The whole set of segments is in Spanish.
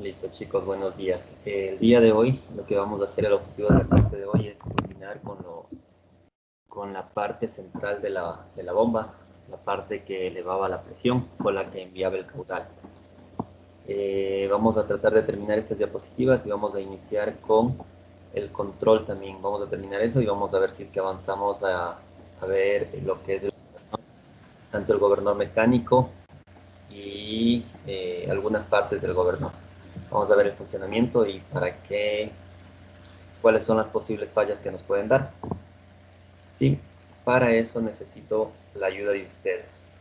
Listo, chicos, buenos días. El día de hoy, lo que vamos a hacer, el objetivo de la clase de hoy es culminar con la parte central de la bomba, la parte que elevaba la presión con la que enviaba el caudal. Vamos a tratar de terminar estas diapositivas y vamos a iniciar con el control también. Vamos a terminar eso y vamos a ver si es que avanzamos a ver lo que es tanto el gobernador mecánico y algunas partes del gobernador. Vamos a ver el funcionamiento y cuáles son las posibles fallas que nos pueden dar. ¿Sí? Para eso necesito la ayuda de ustedes.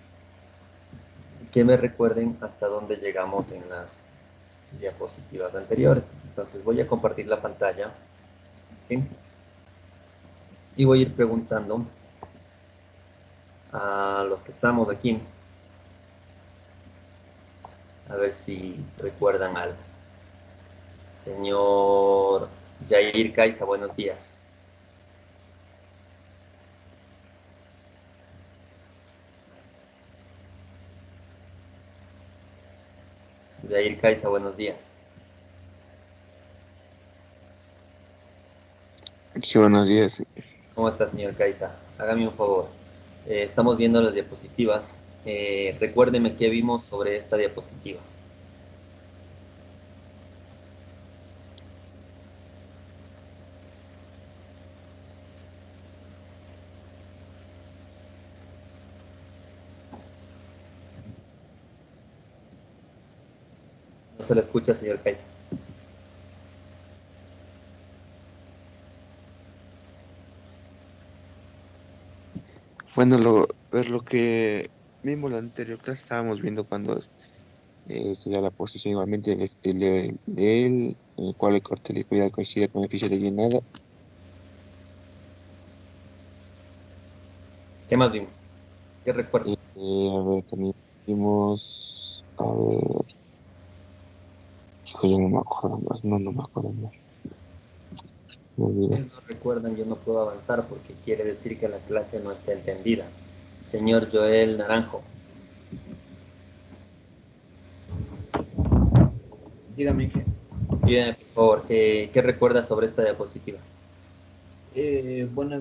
Que me recuerden hasta dónde llegamos en las diapositivas anteriores. Entonces voy a compartir la pantalla. ¿Sí? Y voy a ir preguntando a los que estamos aquí, a ver si recuerdan algo. Señor Jair Caiza, buenos días. Jair Caiza, buenos días. Sí, buenos días. ¿Cómo está, señor Caiza? Hágame un favor. Estamos viendo las diapositivas. Recuérdeme qué vimos sobre esta diapositiva. No se le escucha, señor Caiza. Bueno, lo que vimos la anterior clase estábamos viendo cuando sería la posición igualmente de él, en el cual el corte liquidal coincide con el ficho de llenado. ¿Qué más vimos? ¿Qué recuerdo? A ver, también vimos, a ver, hijo, yo no me acuerdo más, no me acuerdo más. Me Si olvidé. ustedes no recuerdan, yo no puedo avanzar porque quiere decir que la clase no está entendida. Señor Joel Naranjo, Dígame que, dígame por favor, ¿qué recuerda sobre esta diapositiva? bueno,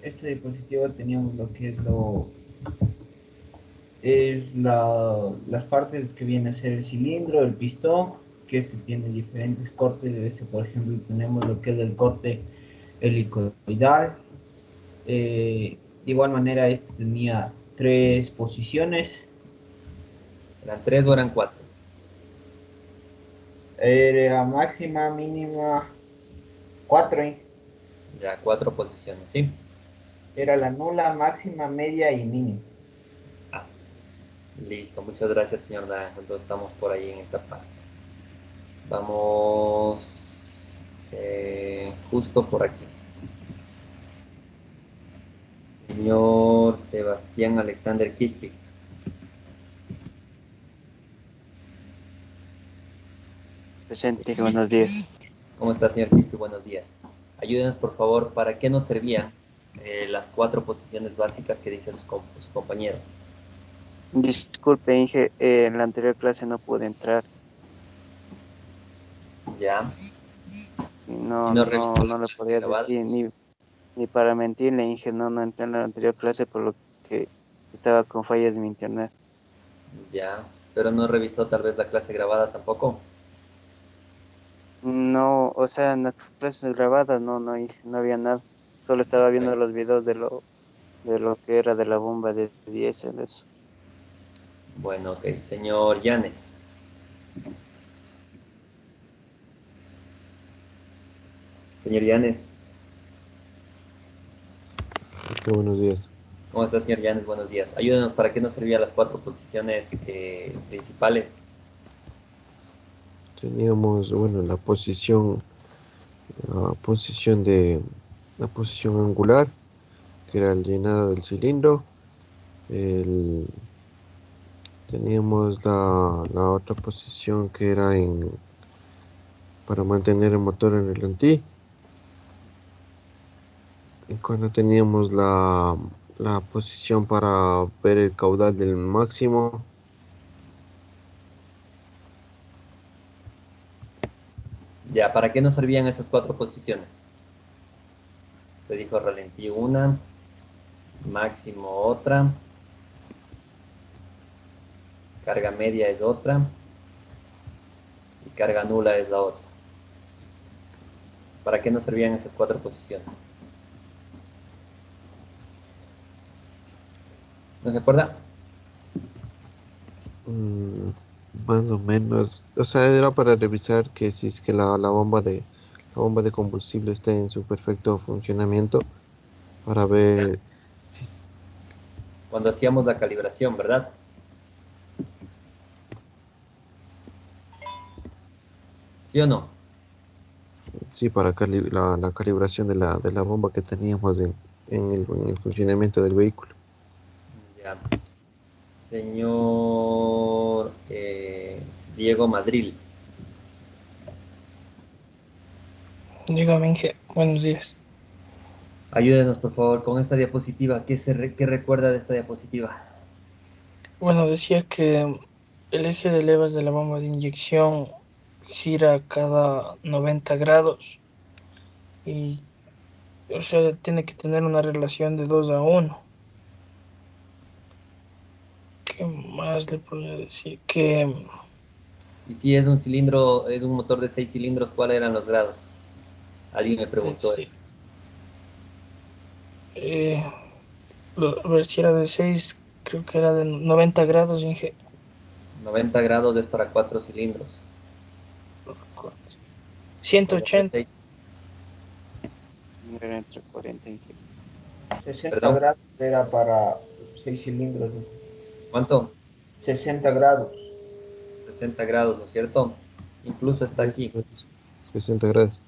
esta diapositiva teníamos lo que es las partes que viene a ser el cilindro, el pistón, que este tiene diferentes cortes. Este, por ejemplo, tenemos lo que es el corte helicoidal. De igual manera, este tenía tres posiciones. ¿Eran tres o eran cuatro? Era máxima, mínima, cuatro. Ya, cuatro posiciones, ¿sí? Era la nula, máxima, media y mínima. Ah, listo, muchas gracias, señor Naranjo. Entonces estamos por ahí en esta parte. Vamos justo por aquí. Señor Sebastián Alexander Quispe. Presente, buenos días. ¿Cómo está, señor Quispe? Buenos días. Ayúdenos, por favor, ¿para qué nos servían las cuatro posiciones básicas que dice su compañero? Disculpe, Inge, en la anterior clase no pude entrar Ya. y Y no, no revisó no, la no le clase podía grabada. decir ni para mentirle, Inge, no entré en la anterior clase por lo que estaba con fallas de mi internet. Ya. Pero no revisó tal vez la clase grabada tampoco. No, o sea, en las clases grabadas no, Inge, no había nada. Solo estaba viendo los videos de lo que era de la bomba de diésel, eso. Bueno, ok. Señor Llanes. Señor Llanes. Buenos días. ¿Cómo está, señor Llanes? Buenos días. Ayúdenos, ¿para qué nos servían las cuatro posiciones principales? Teníamos, bueno, la posición la posición angular, que era el llenado del cilindro. El, Teníamos la otra posición que era para mantener el motor en el anti. Y cuando teníamos la posición para ver el caudal del máximo. Ya, ¿para qué nos servían esas 4 posiciones? Se dijo ralentí una, máximo otra, carga media es otra y carga nula es la otra. ¿Para qué nos servían esas 4 posiciones? ¿No se acuerda? Mm, más o menos, o sea, era para revisar que si es que la bomba de combustible está en su perfecto funcionamiento para ver Cuando hacíamos la calibración, ¿verdad? ¿Sí o no? sí, para la calibración de de la bomba que teníamos en el funcionamiento del vehículo. Ya. Señor Diego Madril, Dígame, Inge, buenos días. ayúdenos por favor con esta diapositiva. ¿Qué recuerda de esta diapositiva? Bueno, decía que el eje de levas de la bomba de inyección gira cada 90 grados y, o sea, tiene que tener una relación de 2:1. ¿Qué más le podría decir? Que Y si es un cilindro, es un motor de 6 cilindros, ¿cuáles eran los grados? Alguien me preguntó eso. sí, eh, a ver si era de 6, creo que era de 90 grados, Inge. 90 grados es para 4 cilindros. Motor de 180. 6. Era entre 40 y 60 Perdón, grados era para 6 cilindros. ¿cuánto? 60 grados. 60 grados, ¿no es cierto? Incluso está aquí. 60 grados.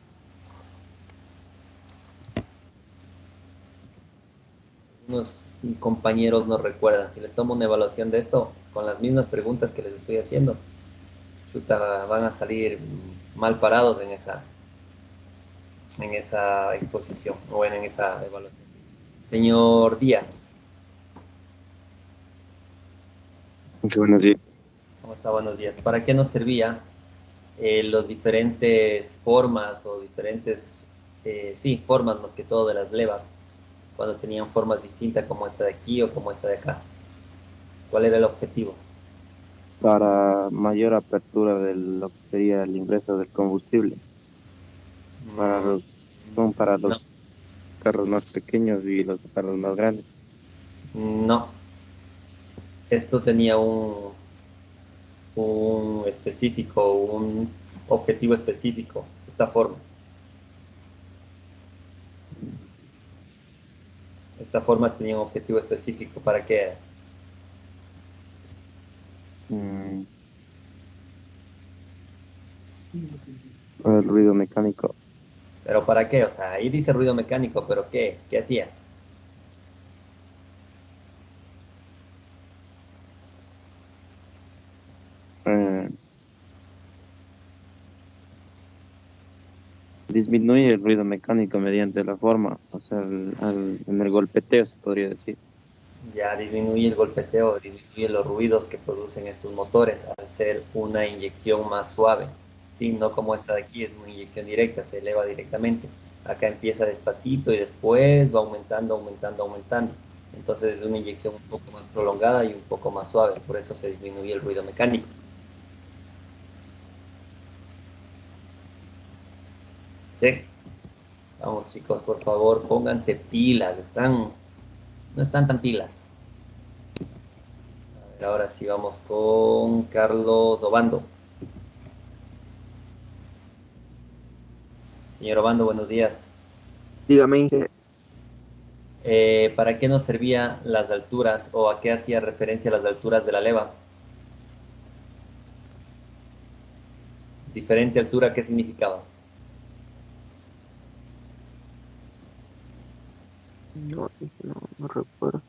Unos compañeros nos recuerdan. Si les tomo una evaluación de esto, con las mismas preguntas que les estoy haciendo, chuta, van a salir mal parados en esa exposición o en esa evaluación. Señor Díaz, Qué buenos días. ¿cómo está? Buenos días. ¿Para qué nos servía los diferentes formas o diferentes, sí, formas más que todo de las levas, cuando tenían formas distintas como esta de aquí o como esta de acá? ¿Cuál era el objetivo? Para mayor apertura de lo que sería el ingreso del combustible, para los, son para No, los carros más pequeños y los carros más grandes. no. Esto tenía un específico, un objetivo específico, esta forma. Esta forma tenía un objetivo específico. ¿Para qué era? Mm, el ruido mecánico, ¿Pero para qué? O sea, ahí dice ruido mecánico, pero ¿qué? ¿Qué hacía? eh, disminuye el ruido mecánico mediante la forma, o sea, en el golpeteo se podría decir. Ya disminuye el golpeteo, disminuye los ruidos que producen estos motores al ser una inyección más suave. Sí, no como esta de aquí, es una inyección directa, se eleva directamente. Acá empieza despacito y después va aumentando, aumentando, aumentando. Entonces es una inyección un poco más prolongada y un poco más suave, por eso se disminuye el ruido mecánico. Sí. Vamos chicos, por favor, pónganse pilas, no están tan pilas. A ver, ahora sí vamos con Carlos Obando. Señor Obando, buenos días. Dígame, Inge. ¿Para qué nos servían las alturas o a qué hacía referencia las alturas de la leva? Diferente altura, ¿qué significaba? No, no recuerdo.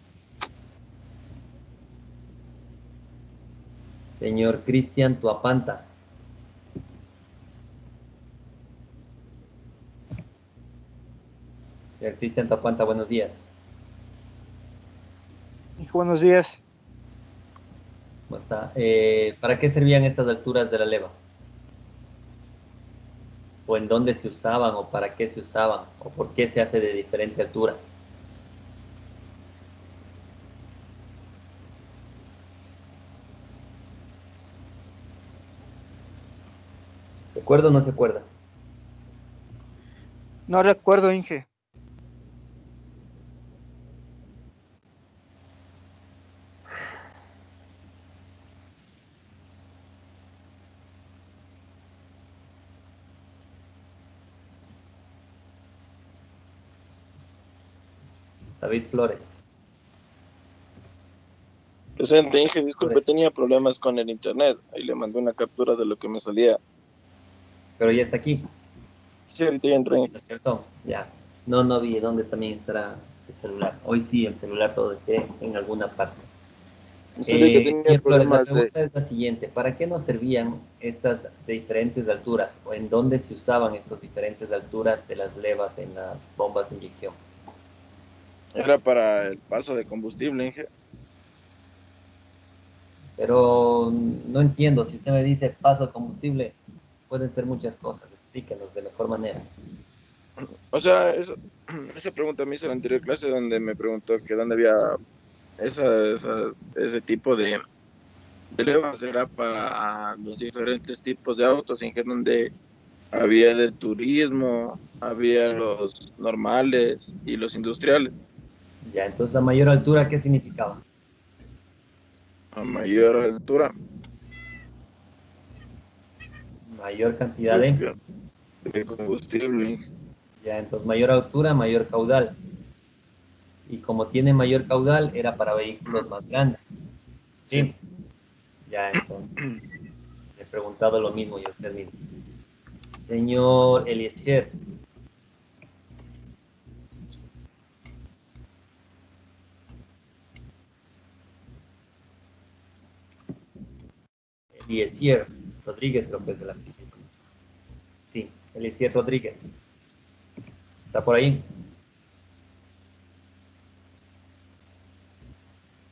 Señor Cristian Tuapanta. Señor Cristian Tuapanta, buenos días. Buenos días. ¿Cómo está? ¿Para qué servían estas alturas de la leva? o en dónde se usaban, o para qué se usaban, o por qué se hace de diferente altura. ¿Se acuerda o no se acuerda? No recuerdo, Inge. David Flores. Presente, Inge, disculpe, Flores. tenía problemas con el internet. Ahí le mandé una captura de lo que me salía. Pero ya está aquí, Sí, ahorita ya entré. ¿no es cierto? Ya. No vi dónde también estará el celular. Hoy sí, el celular todo esté en alguna parte. Me salía que tenía Señor Flores, la problemas de... pregunta es la siguiente. ¿Para qué nos servían estas de diferentes alturas? ¿O en dónde se usaban estas diferentes alturas de las levas en las bombas de inyección? Era para el paso de combustible, Inge. Pero no entiendo. Si usted me dice paso de combustible, pueden ser muchas cosas. Explíquenos de mejor manera. O sea, esa pregunta me hizo en la anterior clase donde me preguntó que dónde había ese tipo de levas. Era para los diferentes tipos de autos, Inge, donde había de turismo, había los normales y los industriales. Ya, entonces a mayor altura, ¿qué significaba? A mayor altura, Mayor cantidad creo de... que de combustible. Ya, entonces mayor altura, mayor caudal. Y como tiene mayor caudal, era para vehículos más grandes. Sí. ¿Sí? Ya, entonces, le he preguntado lo mismo yo a usted mismo. Señor Eliezer, Eliezer Rodríguez, creo que es de la física. Sí, Eliezer Rodríguez. ¿Está por ahí?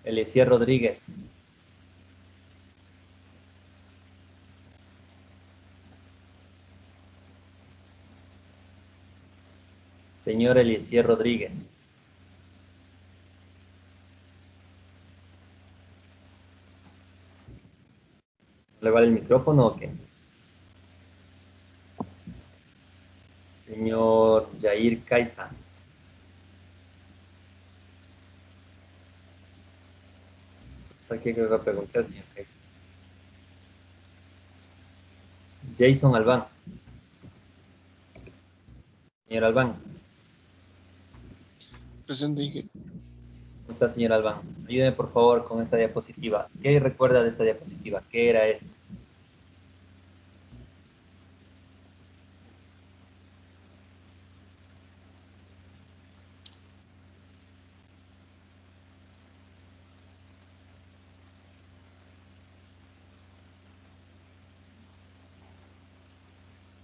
Eliezer Rodríguez. Señor Eliezer Rodríguez. ¿Le vale el micrófono o qué? Señor Jair Caiza. ¿Sabe qué creo que preguntar, señor Caiza? Jason Albán. Señor Albán. Presente, Inge. ¿Cómo está, señor Albán? Ayúdeme, por favor, con esta diapositiva. ¿Qué recuerda de esta diapositiva? ¿Qué era esto?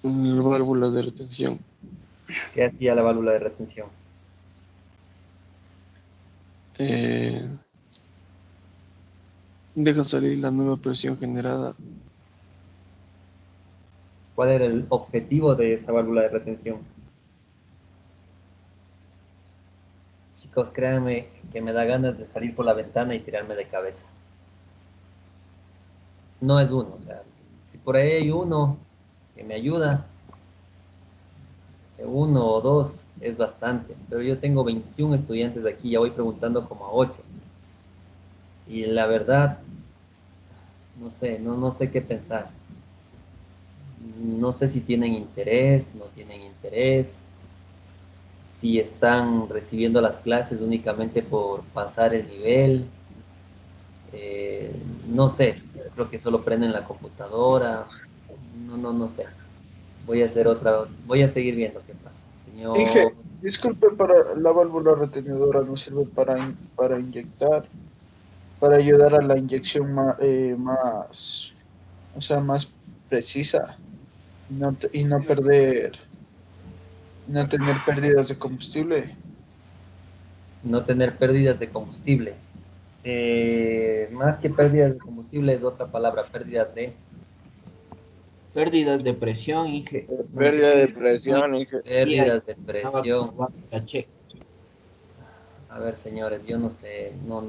La válvula de retención. ¿Qué hacía la válvula de retención? Eh, Deja salir la nueva presión generada. ¿Cuál era el objetivo de esa válvula de retención? Chicos, créanme que me da ganas de salir por la ventana y tirarme de cabeza. No es uno, o sea, si por ahí hay uno que me ayuda, uno o dos es bastante, pero yo tengo 21 estudiantes de aquí, ya voy preguntando como a 8. Y la verdad, no sé, no sé qué pensar. No sé si tienen interés, no tienen interés, si están recibiendo las clases únicamente por pasar el nivel. No sé, creo que solo prenden la computadora. No sé. Voy a seguir viendo qué pasa. Señor, Inge, disculpe, para la válvula retenedora no sirve para inyectar, para ayudar a la inyección más, o sea, más precisa y no perder, no tener pérdidas de combustible. no tener pérdidas de combustible. Más que pérdidas de combustible es otra palabra, pérdidas de Pérdidas de presión, Pérdida de presión, Pérdidas de presión. Caché. A ver, señores, yo no sé. No.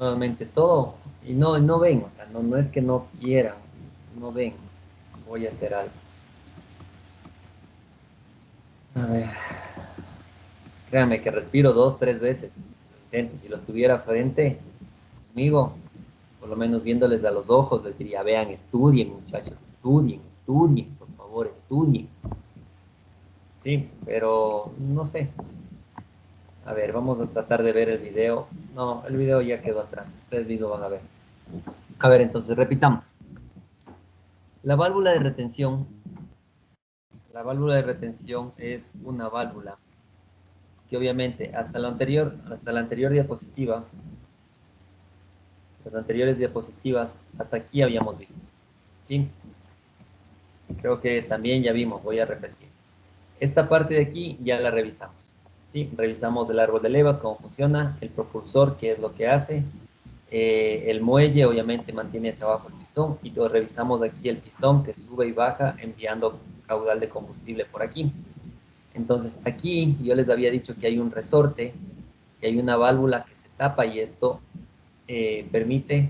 Nuevamente todo. Y no ven, o sea, no es que no quieran, no ven. Voy a hacer algo. A ver. Créanme que respiro 2, 3 veces. Intento, si los tuviera frente conmigo, por lo menos viéndoles a los ojos, les diría, vean, estudien, muchachos, estudien, por favor, estudien. Sí, pero no sé. A ver, vamos a tratar de ver el video. No, el video ya quedó atrás. Ustedes mismos van a ver. A ver, entonces, repitamos. La válvula de retención. La válvula de retención es una válvula que obviamente hasta la anterior diapositiva, las anteriores diapositivas, hasta aquí habíamos visto. ¿Sí? Creo que también ya vimos, voy a repetir. Esta parte de aquí ya la revisamos. ¿Sí? Revisamos el árbol de levas, cómo funciona, el propulsor, qué es lo que hace, el muelle obviamente mantiene hacia abajo el pistón y lo revisamos aquí el pistón que sube y baja enviando caudal de combustible por aquí. Entonces aquí yo les había dicho que hay un resorte, que hay una válvula que se tapa y esto permite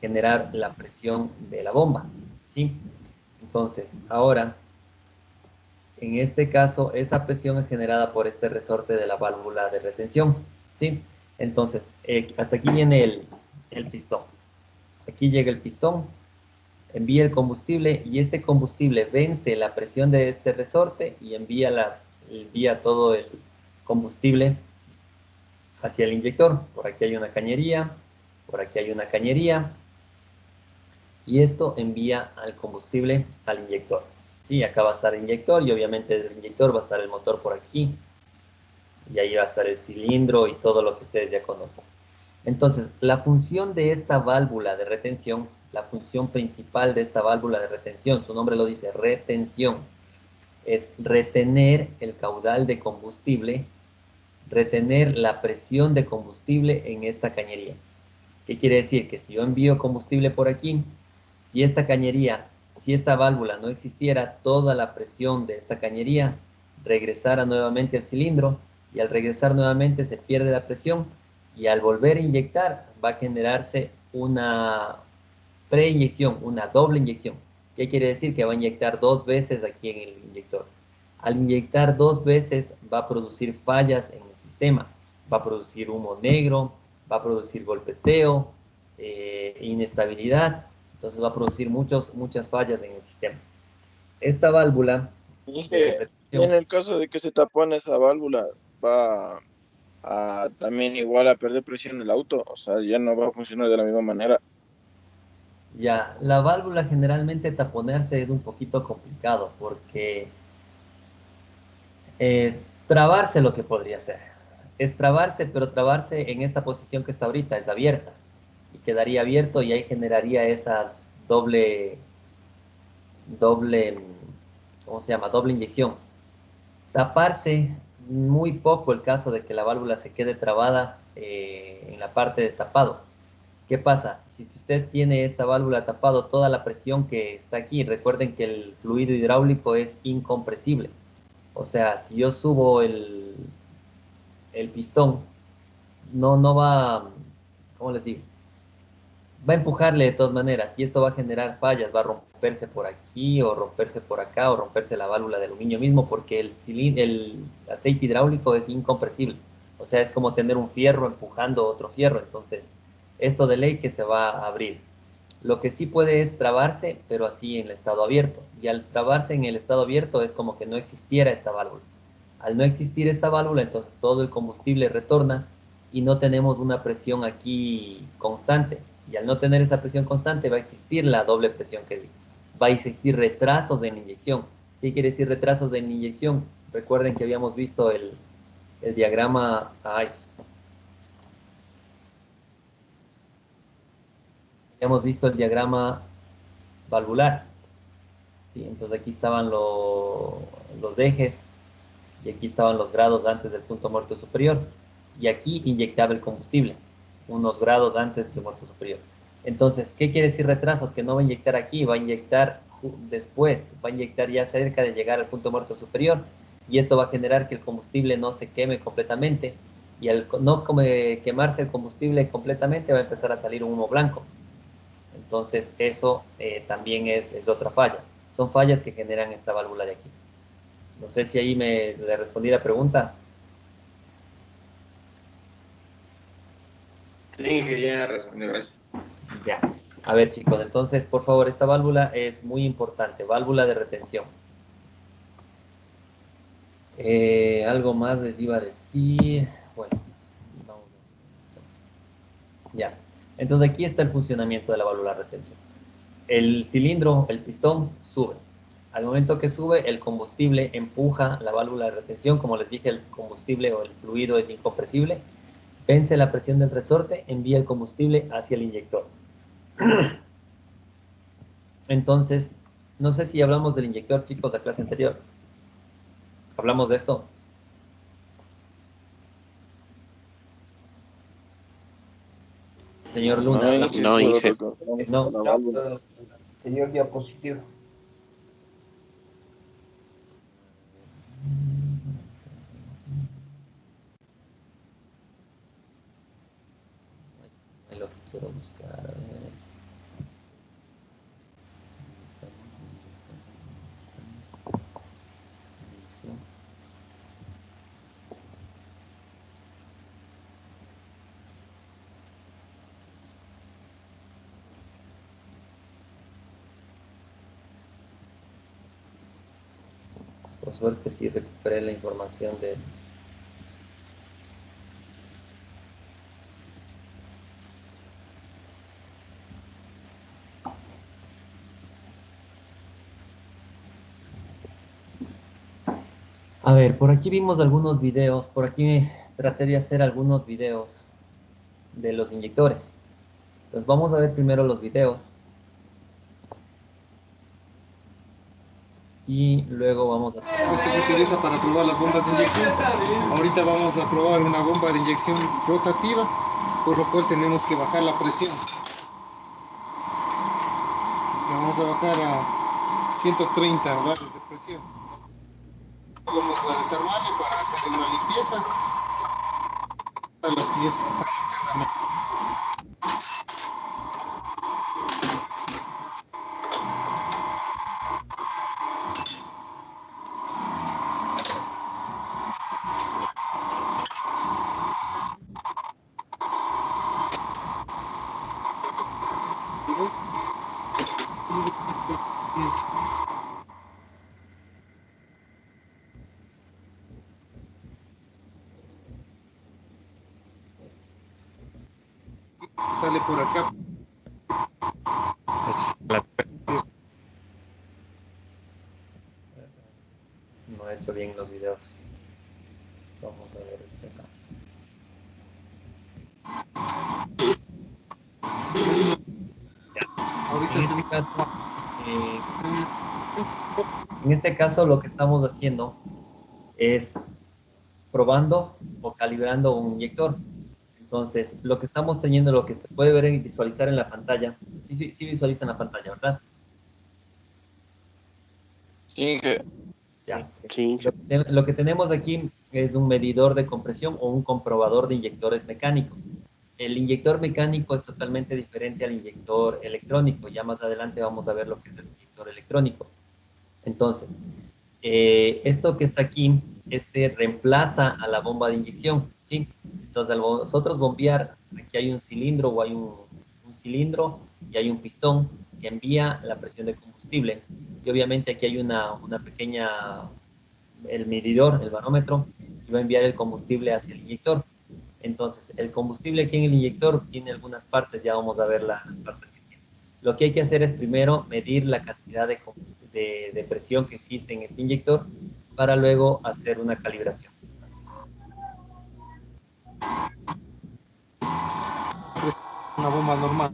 generar la presión de la bomba. ¿Sí? Entonces ahora, en este caso, esa presión es generada por este resorte de la válvula de retención. ¿Sí? Entonces, hasta aquí viene el pistón. Aquí llega el pistón, envía el combustible y este combustible vence la presión de este resorte y envía todo el combustible hacia el inyector. Por aquí hay una cañería, por aquí hay una cañería y esto envía al combustible al inyector. Sí, acá va a estar el inyector y obviamente del inyector va a estar el motor por aquí y ahí va a estar el cilindro y todo lo que ustedes ya conocen. Entonces, la función de esta válvula de retención, la función principal de esta válvula de retención, su nombre lo dice, retención, es retener el caudal de combustible, retener la presión de combustible en esta cañería. ¿Qué quiere decir? Que si yo envío combustible por aquí, si esta cañería, si esta válvula no existiera, toda la presión de esta cañería regresara nuevamente al cilindro y al regresar nuevamente se pierde la presión y al volver a inyectar va a generarse una preinyección, una doble inyección. ¿Qué quiere decir? Que va a inyectar 2 veces aquí en el inyector. Al inyectar 2 veces va a producir fallas en el sistema, va a producir humo negro, va a producir golpeteo, inestabilidad, entonces va a producir muchas fallas en el sistema. Esta válvula y de en retención, el caso de que se tapone esa válvula, va a también igual a perder presión el auto, o sea, ya no va a funcionar de la misma manera. ya, la válvula generalmente taponerse es un poquito complicado porque trabarse lo que podría ser. Es trabarse, pero trabarse en esta posición que está ahorita, es abierta. Y quedaría abierto y ahí generaría esa doble, ¿cómo se llama? Doble inyección. Taparse, muy poco el caso de que la válvula se quede trabada en la parte de tapado. ¿Qué pasa? Si usted tiene esta válvula tapado, toda la presión que está aquí, recuerden que el fluido hidráulico es incompresible. O sea, si yo subo el pistón, no va, ¿cómo les digo? Va a empujarle de todas maneras y esto va a generar fallas, va a romperse por aquí o romperse por acá o romperse la válvula de aluminio mismo porque el aceite hidráulico es incompresible. O sea, es como tener un fierro empujando otro fierro, entonces esto de ley que se va a abrir. Lo que sí puede es trabarse, pero así en el estado abierto. Y al trabarse en el estado abierto es como que no existiera esta válvula. Al no existir esta válvula, entonces todo el combustible retorna y no tenemos una presión aquí constante. Y al no tener esa presión constante va a existir la doble presión que digo. Va a existir retrasos en la inyección. ¿Qué quiere decir retrasos en la inyección? Recuerden que habíamos visto el diagrama. Habíamos visto el diagrama valvular. ¿Sí? Entonces aquí estaban los ejes y aquí estaban los grados antes del punto muerto superior y aquí inyectaba el combustible unos grados antes del muerto superior. Entonces, ¿qué quiere decir retrasos? Que no va a inyectar aquí, va a inyectar después, va a inyectar ya cerca de llegar al punto muerto superior, y esto va a generar que el combustible no se queme completamente, y al no quemarse el combustible completamente va a empezar a salir un humo blanco. Entonces, eso también es otra falla. Son fallas que generan esta válvula de aquí. No sé si ahí le respondí la pregunta. Sí, que ya respondió, gracias. Ya. A ver, chicos, entonces, por favor, esta válvula es muy importante, válvula de retención. Algo más les iba a decir. Bueno, vamos. Ya. Entonces, aquí está el funcionamiento de la válvula de retención. El cilindro, el pistón, sube. Al momento que sube, el combustible empuja la válvula de retención. Como les dije, el combustible o el fluido es incompresible. Vence la presión del resorte, envía el combustible hacia el inyector. Entonces, no sé si hablamos del inyector, chicos, de la clase anterior. ¿Hablamos de esto? Señor Luna, No, ¿hablamos? No, solo Inge. tocamos No. la válvula. Anterior diapositiva. Es lo que quiero buscar. A ver. Por suerte sí recuperé la información de... A ver, por aquí vimos algunos videos, por aquí traté de hacer algunos videos de los inyectores. Entonces vamos a ver primero los videos y luego vamos a... Este se utiliza para probar las bombas de inyección. Ahorita vamos a probar una bomba de inyección rotativa, por lo cual tenemos que bajar la presión. Vamos a bajar a 130 bares de presión. Vamos a desarmarle para hacer una limpieza a las piezas que están internamente. Sale por acá. No he hecho bien los videos. Vamos a ver este acá. Ahorita En este caso, en este caso lo que estamos haciendo es probando o calibrando un inyector. Entonces, lo que estamos teniendo, lo que se puede ver y visualizar en la pantalla, sí visualizan la pantalla, ¿verdad? Sí, que Ya. Sí. Lo que tenemos aquí es un medidor de compresión o un comprobador de inyectores mecánicos. El inyector mecánico es totalmente diferente al inyector electrónico. Ya más adelante vamos a ver lo que es el inyector electrónico. Entonces, esto que está aquí, reemplaza a la bomba de inyección, ¿sí? Entonces, al nosotros bombear, aquí hay un cilindro o hay un cilindro y hay un pistón que envía la presión de combustible. Y obviamente aquí hay una pequeña, el medidor, el barómetro, y va a enviar el combustible hacia el inyector. Entonces, el combustible aquí en el inyector tiene algunas partes, ya vamos a ver las partes que tiene. Lo que hay que hacer es primero medir la cantidad de presión que existe en este inyector para luego hacer una calibración. Una bomba normal.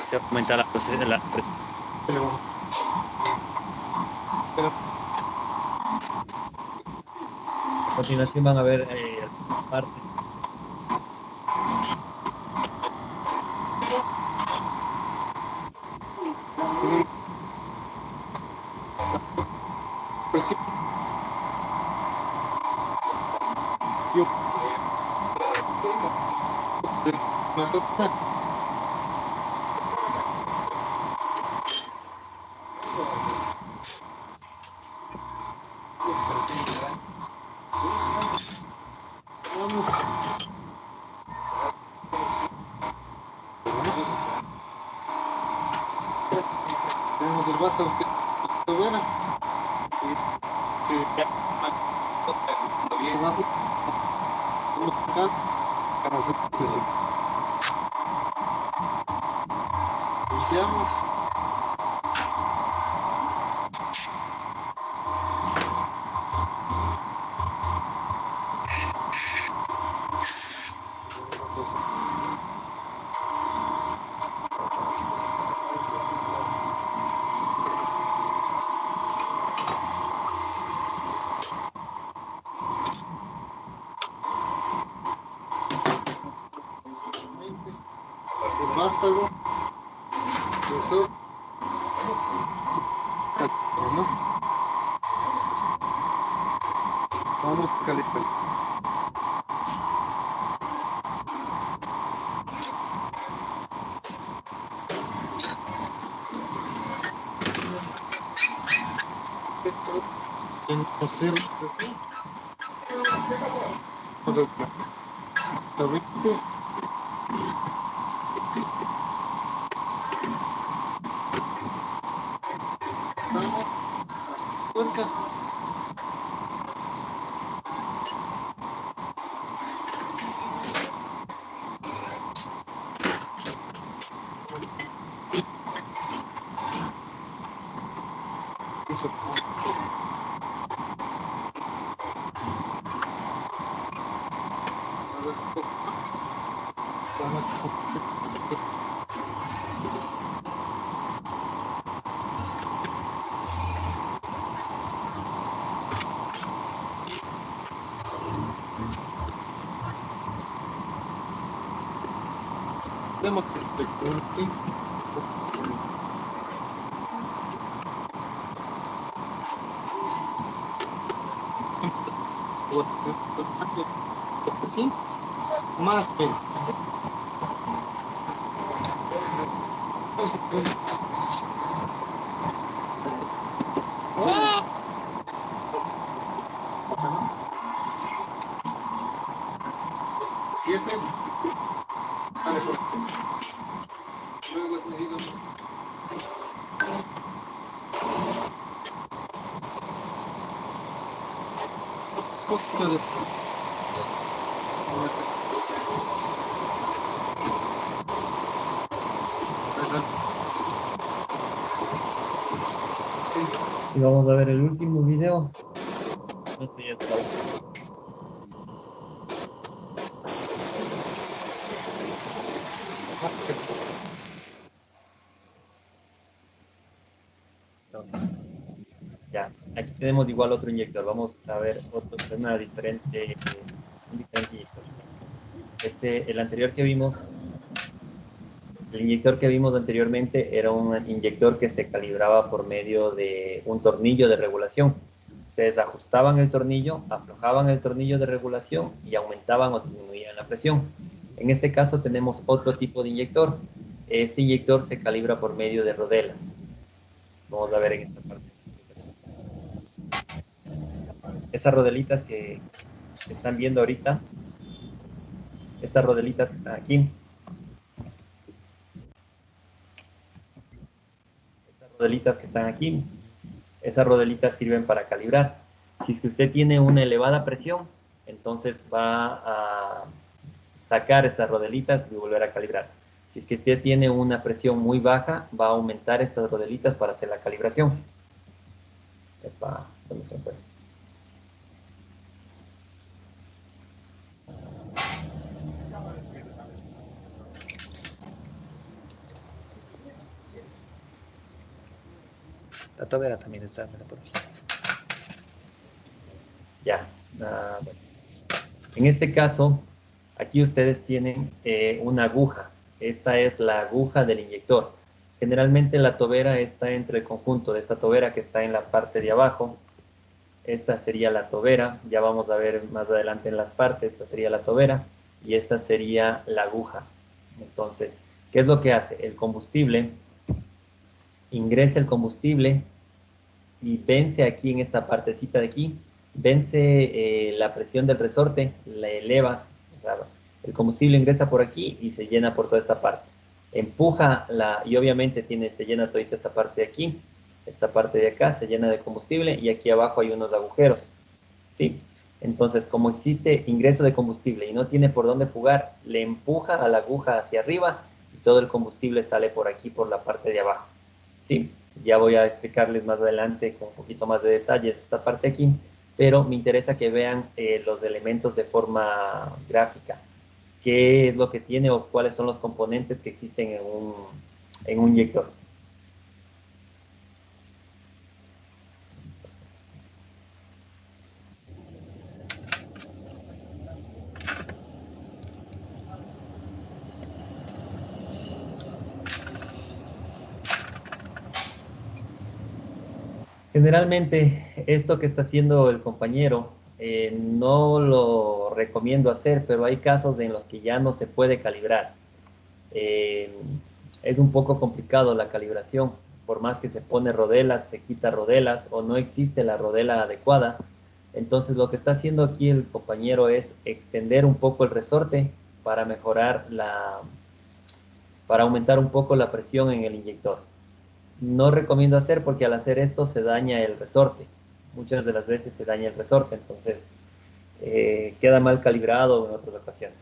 Se aumenta la presión. Pero A continuación van a ver algunas partes Yo, me toca. Vamos. Tenemos el vástago que tobera. Abajo. Acá. Vamos a decir. Limpiamos. El vástago. Eso. ¿No? Vamos a calibrar. Hacer presión. Exactamente. Vamos. Tuerca. Eso. Tenemos que sí, más menos. Y ese sale por aquí. Luego es medido. Poquito de Y vamos a ver el último video. Esto ya está. Ya, aquí tenemos igual otro inyector. Vamos a ver un diferente inyector. El anterior que vimos, el inyector que vimos anteriormente era un inyector que se calibraba por medio de un tornillo de regulación. Ustedes ajustaban el tornillo, aflojaban el tornillo de regulación y aumentaban o disminuían la presión. En este caso tenemos otro tipo de inyector. Este inyector se calibra por medio de rodelas. Vamos a ver en esta parte. Esas rodelitas que están viendo ahorita, estas rodelitas que están aquí, esas rodelitas sirven para calibrar. Si es que usted tiene una elevada presión, entonces va a sacar estas rodelitas y volver a calibrar. Si es que usted tiene una presión muy baja, va a aumentar estas rodelitas para hacer la calibración. Epa, ¿dónde se fue? La tobera también está, me la pones. Ya. Bueno. En este caso, aquí ustedes tienen una aguja. Esta es la aguja del inyector. Generalmente la tobera está entre el conjunto de esta tobera que está en la parte de abajo esta sería la tobera, ya vamos a ver más adelante en las partes, esta sería la tobera y esta sería la aguja. Entonces, ¿qué es lo que hace? El combustible, ingresa el combustible y vence aquí en esta partecita de aquí, vence la presión del resorte, la eleva, o sea, el combustible ingresa por aquí y se llena por toda esta parte. Empuja y obviamente se llena toda esta parte de aquí, esta parte de acá se llena de combustible y aquí abajo hay unos agujeros, ¿sí? Entonces, como existe ingreso de combustible y no tiene por dónde fugar, le empuja a la aguja hacia arriba y todo el combustible sale por aquí, por la parte de abajo, ¿sí? Ya voy a explicarles más adelante con un poquito más de detalles esta parte aquí, pero me interesa que vean los elementos de forma gráfica. ¿Qué es lo que tiene o cuáles son los componentes que existen en un inyector? Generalmente, esto que está haciendo el compañero, no lo recomiendo hacer, pero hay casos en los que ya no se puede calibrar. Eh, es un poco complicado la calibración, por más que se pone rodelas, se quita rodelas o no existe la rodela adecuada. Entonces, lo que está haciendo aquí el compañero es extender un poco el resorte para mejorar para aumentar un poco la presión en el inyector. No recomiendo hacer porque al hacer esto se daña el resorte. Muchas de las veces se daña el resorte, entonces queda mal calibrado en otras ocasiones.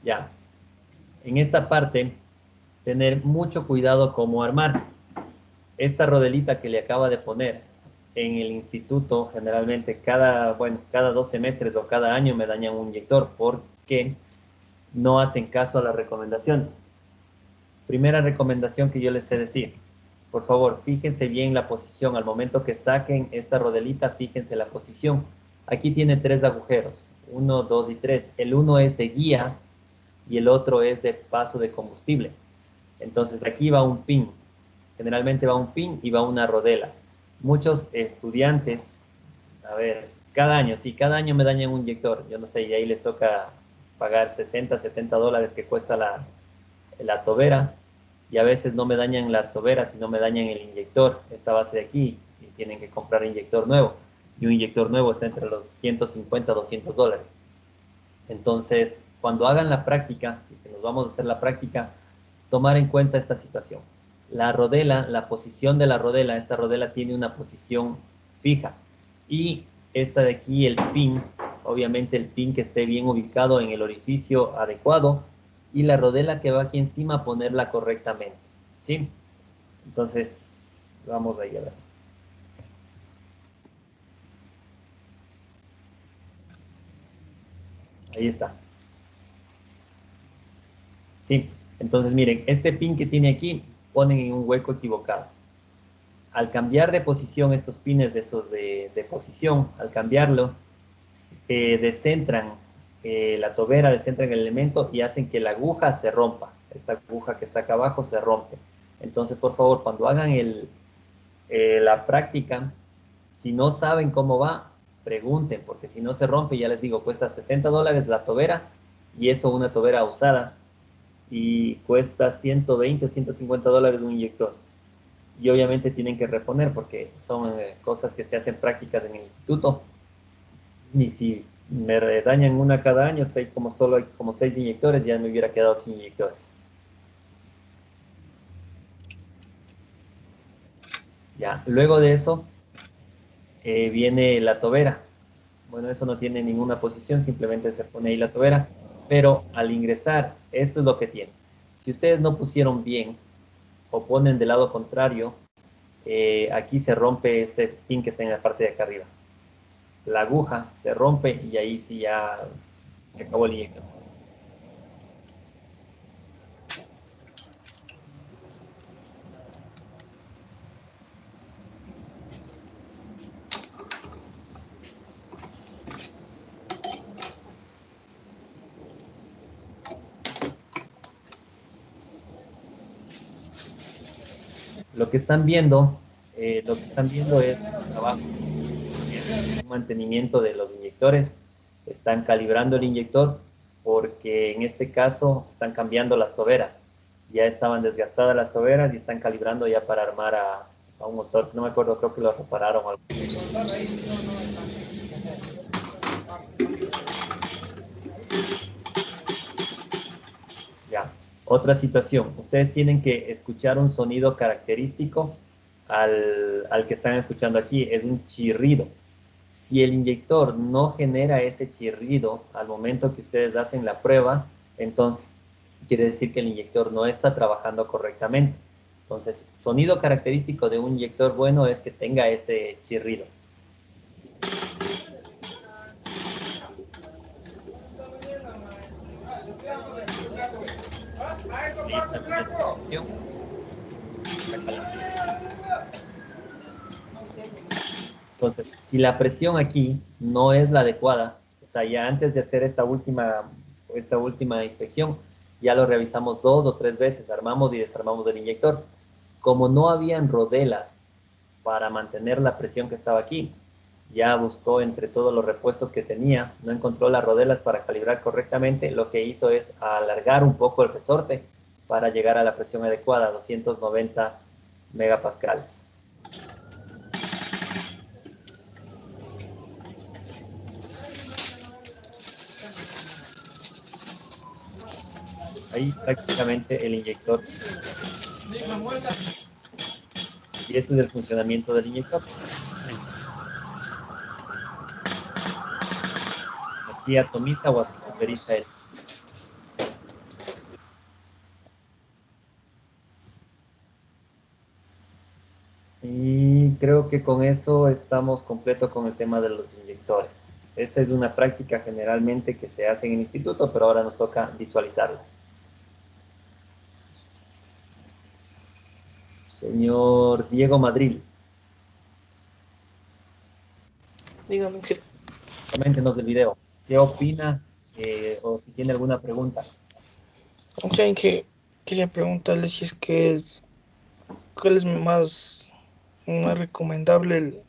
Ya, en esta parte, tener mucho cuidado cómo armar. Esta rodelita que le acaba de poner en el instituto, generalmente cada 2 semestres o cada año me dañan un inyector porque no hacen caso a la recomendación. Primera recomendación que yo les sé decir, por favor, fíjense bien la posición. Al momento que saquen esta rodelita, fíjense la posición. Aquí tiene 3 agujeros, 1, 2 y 3. El uno es de guía y el otro es de paso de combustible. Entonces aquí va un pin. Generalmente va un pin y va una rodela. Muchos estudiantes, a ver, cada año me dañan un inyector. Yo no sé, y ahí les toca pagar 60, 70 dólares que cuesta la tobera, y a veces no me dañan la tobera, sino me dañan el inyector, esta base de aquí, y tienen que comprar inyector nuevo, y un inyector nuevo está entre los 150 a 200 dólares. Entonces, cuando hagan la práctica, si es que nos vamos a hacer la práctica, tomar en cuenta esta situación. La rodela, la posición de la rodela, esta rodela tiene una posición fija, y esta de aquí, el pin, obviamente el pin que esté bien ubicado en el orificio adecuado, y la rodela que va aquí encima ponerla correctamente, ¿sí? Entonces, vamos ahí a ver. Ahí está. Sí, entonces miren, este pin que tiene aquí, ponen en un hueco equivocado. Al cambiar de posición estos pines de estos de posición, al cambiarlo, descentran la tobera, descentran el elemento y hacen que la aguja se rompa. Esta aguja que está acá abajo se rompe. Entonces, por favor, cuando hagan la práctica, si no saben cómo va, pregunten, porque si no se rompe, ya les digo, cuesta 60 dólares la tobera, y eso una tobera usada, y cuesta 120 o 150 dólares un inyector. Y obviamente tienen que reponer porque son cosas que se hacen prácticas en el instituto. Y si me dañan una cada año, solo hay como 6 inyectores, ya me hubiera quedado sin inyectores. Ya, luego de eso viene la tobera. Bueno, eso no tiene ninguna posición, simplemente se pone ahí la tobera. Pero al ingresar, esto es lo que tiene. Si ustedes no pusieron bien o ponen del lado contrario, aquí se rompe este pin que está en la parte de acá arriba. La aguja se rompe y ahí sí ya se acabó el inyector. Lo que están viendo, es un trabajo, un mantenimiento de los inyectores. Están calibrando el inyector porque en este caso están cambiando las toberas. Ya estaban desgastadas las toberas y están calibrando ya para armar a un motor. No me acuerdo, creo que lo repararon. Ya. Otra situación. Ustedes tienen que escuchar un sonido característico al que están escuchando aquí. Es un chirrido. Si el inyector no genera ese chirrido al momento que ustedes hacen la prueba, entonces quiere decir que el inyector no está trabajando correctamente. Entonces, sonido característico de un inyector bueno es que tenga ese chirrido. Entonces, si la presión aquí no es la adecuada, o sea, ya antes de hacer esta última inspección, ya lo revisamos 2 o 3 veces, armamos y desarmamos el inyector. Como no habían rodelas para mantener la presión que estaba aquí, ya buscó entre todos los repuestos que tenía, no encontró las rodelas para calibrar correctamente, lo que hizo es alargar un poco el resorte para llegar a la presión adecuada, 290 megapascales. Ahí prácticamente el inyector. Y eso es el funcionamiento del inyector. Así atomiza o así pulveriza él. Y creo que con eso estamos completos con el tema de los inyectores. Esa es una práctica generalmente que se hace en el instituto, pero ahora nos toca visualizarlas. Señor Diego Madril. Dígame, Coméntenos del video. ¿Qué opina o si tiene alguna pregunta? o sea, que quería preguntarle si es que ¿cuál es más recomendable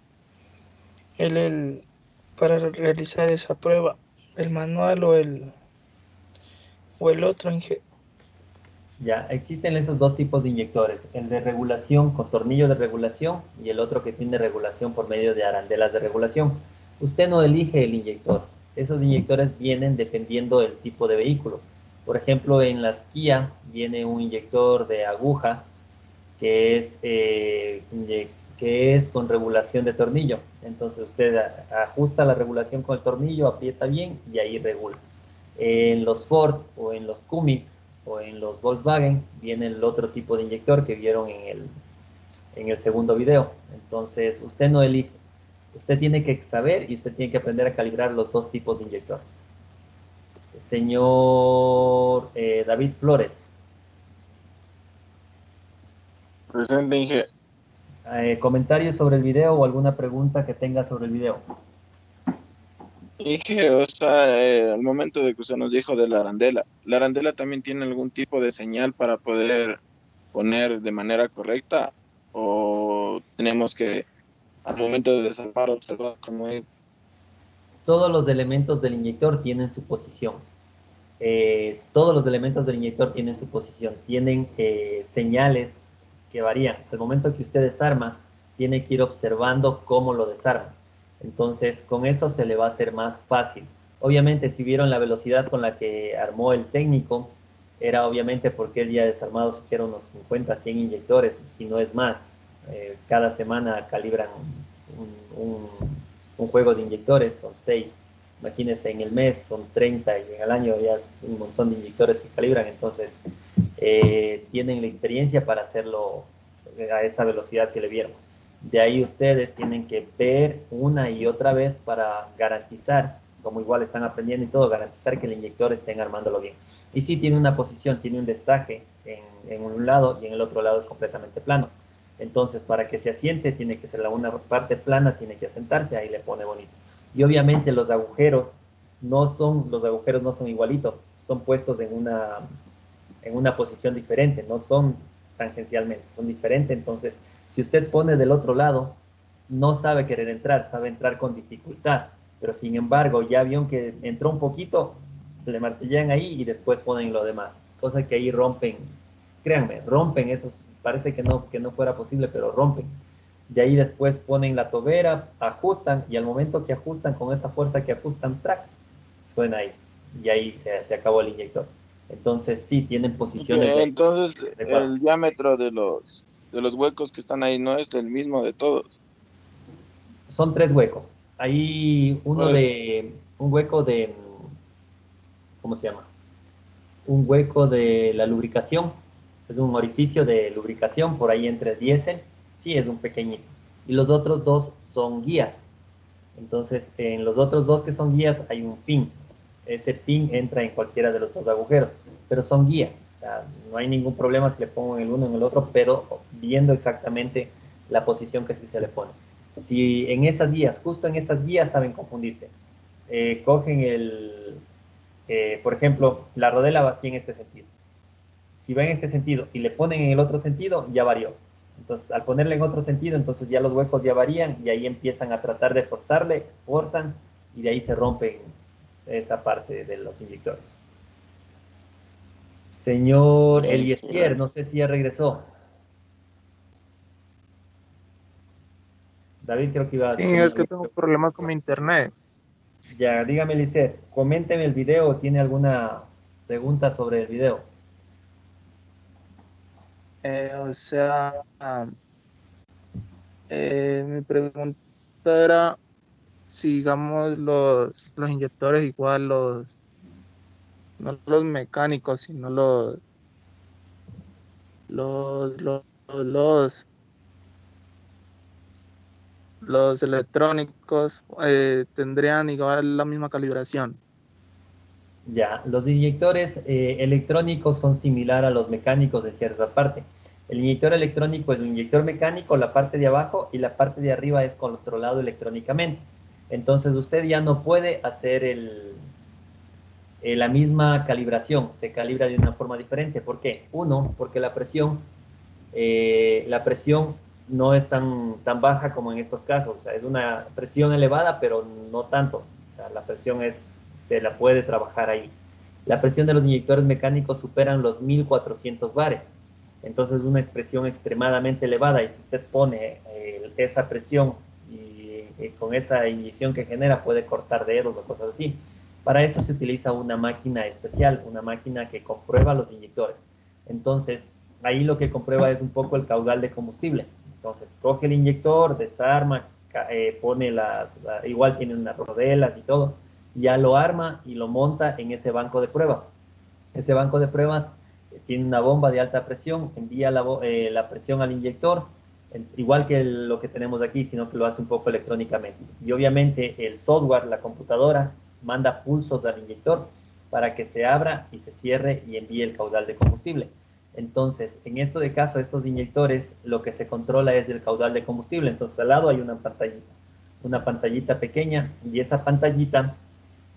para realizar esa prueba? ¿El manual o el otro, Inge? Ya, existen esos dos tipos de inyectores, el de regulación con tornillo de regulación y el otro que tiene regulación por medio de arandelas de regulación. Usted no elige el inyector, esos inyectores vienen dependiendo del tipo de vehículo. Por ejemplo, en las Kia viene un inyector de aguja que es con regulación de tornillo. Entonces usted ajusta la regulación con el tornillo, aprieta bien y ahí regula. En los Ford o en los Cummins o en los Volkswagen viene el otro tipo de inyector que vieron en el segundo video. Entonces usted no elige, usted tiene que saber y usted tiene que aprender a calibrar los dos tipos de inyectores. Señor David Flores. Presente, Inge. ¿Comentarios sobre el video o alguna pregunta que tenga sobre el video? Inge, o sea, al momento de que usted nos dijo de ¿la arandela también tiene algún tipo de señal para poder poner de manera correcta? ¿O tenemos que, al momento de desarmar, observar cómo es? Todos los elementos del inyector tienen su posición. Todos los elementos del inyector tienen su posición. Tienen señales que varían. Al momento que usted desarma, tiene que ir observando cómo lo desarma. Entonces, con eso se le va a hacer más fácil. Obviamente, si vieron la velocidad con la que armó el técnico, era obviamente porque él ya desarmado siquiera unos 50, 100 inyectores, si no es más. Cada semana calibran un juego de inyectores, son 6. Imagínense, en el mes son 30 y en el año ya es un montón de inyectores que calibran, entonces tienen la experiencia para hacerlo a esa velocidad que le vieron. De ahí ustedes tienen que ver una y otra vez para garantizar, como igual están aprendiendo y todo, garantizar que el inyector estén armándolo bien. Y sí tiene una posición, tiene un destaque en un lado y en el otro lado es completamente plano. Entonces, para que se asiente, tiene que ser una parte plana, tiene que asentarse, ahí le pone bonito. Y obviamente los agujeros no son igualitos, son puestos en una posición diferente, no son tangencialmente, son diferentes. Entonces, si usted pone del otro lado, no sabe querer entrar, sabe entrar con dificultad. Pero sin embargo, ya vieron que entró un poquito, le martillan ahí y después ponen lo demás. Cosa que ahí rompen, créanme, rompen esos, parece que no fuera posible, pero rompen. De ahí después ponen la tobera, ajustan y al momento que ajustan con esa fuerza que ajustan, track, suena ahí. Y ahí se acabó el inyector. Entonces sí, tienen posiciones Entonces, adecuadas. el diámetro de los huecos que están ahí no es el mismo de todos. Son 3 huecos. Hay Pues, un hueco de, ¿cómo se llama? Un hueco de la lubricación, es un orificio de lubricación por ahí entre diésel, sí es un pequeñito. Y los otros dos son guías. Entonces, en los otros dos que son guías hay un pin. Ese pin entra en cualquiera de los dos agujeros, pero son guías. O sea, no hay ningún problema si le pongo en el uno o en el otro, pero viendo exactamente la posición que sí se le pone. Si en esas guías, justo en esas guías saben confundirse. Cogen por ejemplo, la rodela va así en este sentido. Si va en este sentido y le ponen en el otro sentido, ya varió. Entonces, al ponerle en otro sentido, entonces ya los huecos ya varían y ahí empiezan a tratar de forzarle, forzan y de ahí se rompen esa parte de los inyectores. Señor Eliezer, no sé si ya regresó. David creo que Sí, tenía es que algo. tengo problemas con mi internet. Ya, dígame Eliezer, coménteme el video o tiene alguna pregunta sobre el video. O sea, mi pregunta era si, digamos, los inyectores igual no los mecánicos, sino los, los, los, los electrónicos tendrían igual la misma calibración. Ya, los inyectores electrónicos son similar a los mecánicos de cierta parte. El inyector electrónico es un inyector mecánico, la parte de abajo y la parte de arriba es controlado electrónicamente. Entonces usted ya no puede hacer la misma calibración, se calibra de una forma diferente. ¿Por qué? Uno, porque la presión no es tan baja como en estos casos. O sea, es una presión elevada, pero no tanto. O sea, la presión se la puede trabajar ahí. La presión de los inyectores mecánicos superan los 1400 bares. Entonces es una presión extremadamente elevada y si usted pone esa presión y con esa inyección que genera puede cortar dedos o cosas así. Para eso se utiliza una máquina especial, una máquina que comprueba los inyectores. Entonces, ahí lo que comprueba es un poco el caudal de combustible. Entonces, coge el inyector, desarma, pone igual tiene unas rodelas y todo, ya lo arma y lo monta en ese banco de pruebas. Ese banco de pruebas tiene una bomba de alta presión, envía la presión al inyector, igual que lo que tenemos aquí, sino que lo hace un poco electrónicamente. Y obviamente el software, la computadora, manda pulsos al inyector para que se abra y se cierre y envíe el caudal de combustible. Entonces, en esto de caso, estos inyectores, lo que se controla es el caudal de combustible. Entonces, al lado hay una pantallita pequeña, y esa pantallita,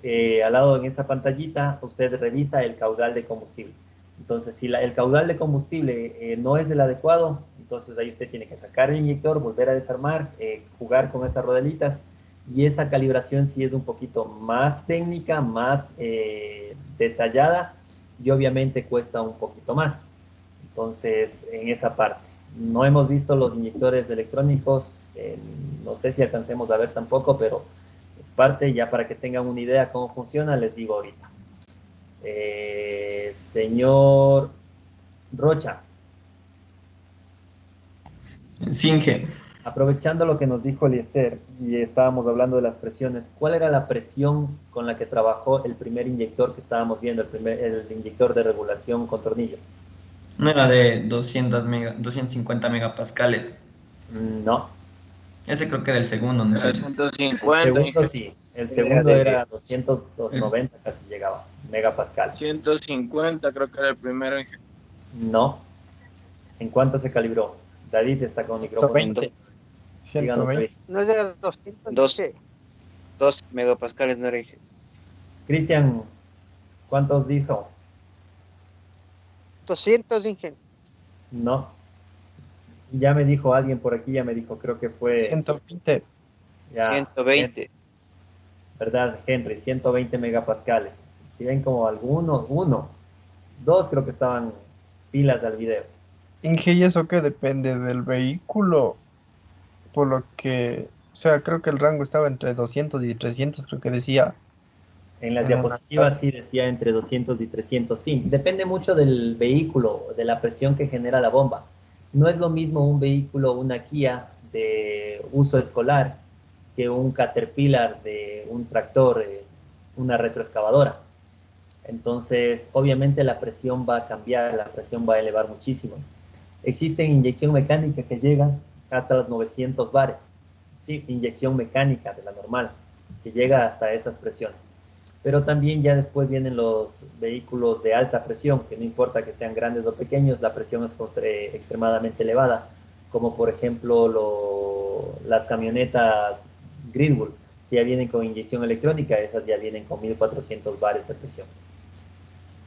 al lado en esa pantallita, usted revisa el caudal de combustible. Entonces, si el caudal de combustible no es el adecuado, entonces ahí usted tiene que sacar el inyector, volver a desarmar, jugar con esas rodelitas, y esa calibración sí es un poquito más técnica, más detallada, y obviamente cuesta un poquito más. Entonces, en esa parte. No hemos visto los inyectores electrónicos, no sé si alcancemos a ver tampoco, pero parte ya para que tengan una idea cómo funciona, les digo ahorita. Señor Rocha, Singe. aprovechando lo que nos dijo Eliezer y estábamos hablando de las presiones, ¿cuál era la presión con la que trabajó el primer inyector que estábamos viendo, el inyector de regulación con tornillo? No era de 250 megapascales. No. Ese creo que era el segundo, ¿no es era cierto? El 150, segundo sí, el Era segundo de era 290 casi llegaba, megapascal. 150 creo que era el primero. No. ¿En cuánto se calibró? David está con micrófono. 120. Díganos, David. No es de 200, Dos, ¿qué? 2 megapascales no era. Cristian, ¿cuántos dijo? 200, Inge. No, ya me dijo alguien por aquí, ya me dijo, creo que fue 120. ya, 120. ¿verdad, Henry? 120 megapascales. Si ven como algunos, uno, dos creo que estaban pilas al video. Inge, ¿y eso qué depende del vehículo? Por lo que, o sea, creo que el rango estaba entre 200 y 300, creo que decía En las en una diapositivas clase. sí decía entre 200 y 300. Sí, depende mucho del vehículo, de la presión que genera la bomba. No es lo mismo un vehículo, una Kia de uso escolar, que un Caterpillar de un tractor, una retroexcavadora. Entonces, obviamente la presión va a cambiar, la presión va a elevar muchísimo. Existe inyección mecánica que llega hasta los 900 bares. Sí, inyección mecánica de la normal, que llega hasta esas presiones. Pero también ya después vienen los vehículos de alta presión, que no importa que sean grandes o pequeños, la presión es extremadamente elevada, como por ejemplo las camionetas Greenwood, que ya vienen con inyección electrónica, esas ya vienen con 1400 bares de presión.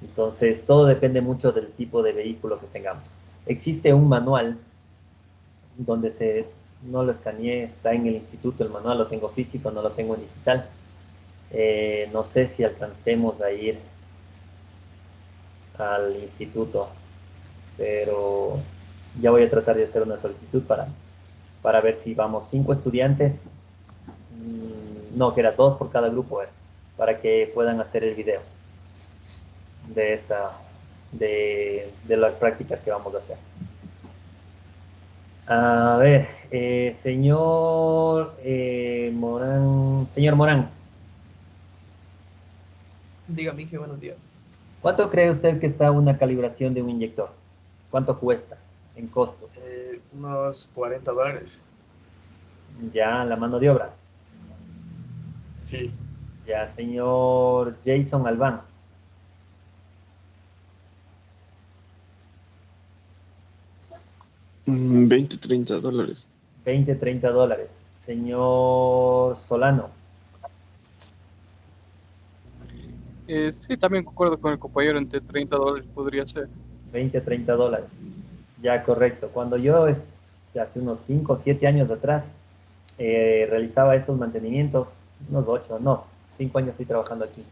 Entonces, todo depende mucho del tipo de vehículo que tengamos. Existe un manual donde no lo escaneé, está en el instituto, el manual lo tengo físico, no lo tengo en digital. No sé si alcancemos a ir al instituto, pero ya voy a tratar de hacer una solicitud para ver si vamos 5 estudiantes, no, que era 2 por cada grupo, para que puedan hacer el video de las prácticas que vamos a hacer. A ver, señor Morán, Dígame, Inge, buenos días. ¿cuánto cree usted que está una calibración de un inyector? ¿Cuánto cuesta en costos? Unos $40. Ya, la mano de obra. Sí. Ya, señor Jason Albán. $20-30. $20-30. Señor Solano. Sí, también concuerdo con el compañero, entre $30 podría ser. $20-30. Ya, correcto. Cuando yo, hace unos 5 o 7 años atrás, realizaba estos mantenimientos, unos 8, no, 5 años estoy trabajando aquí,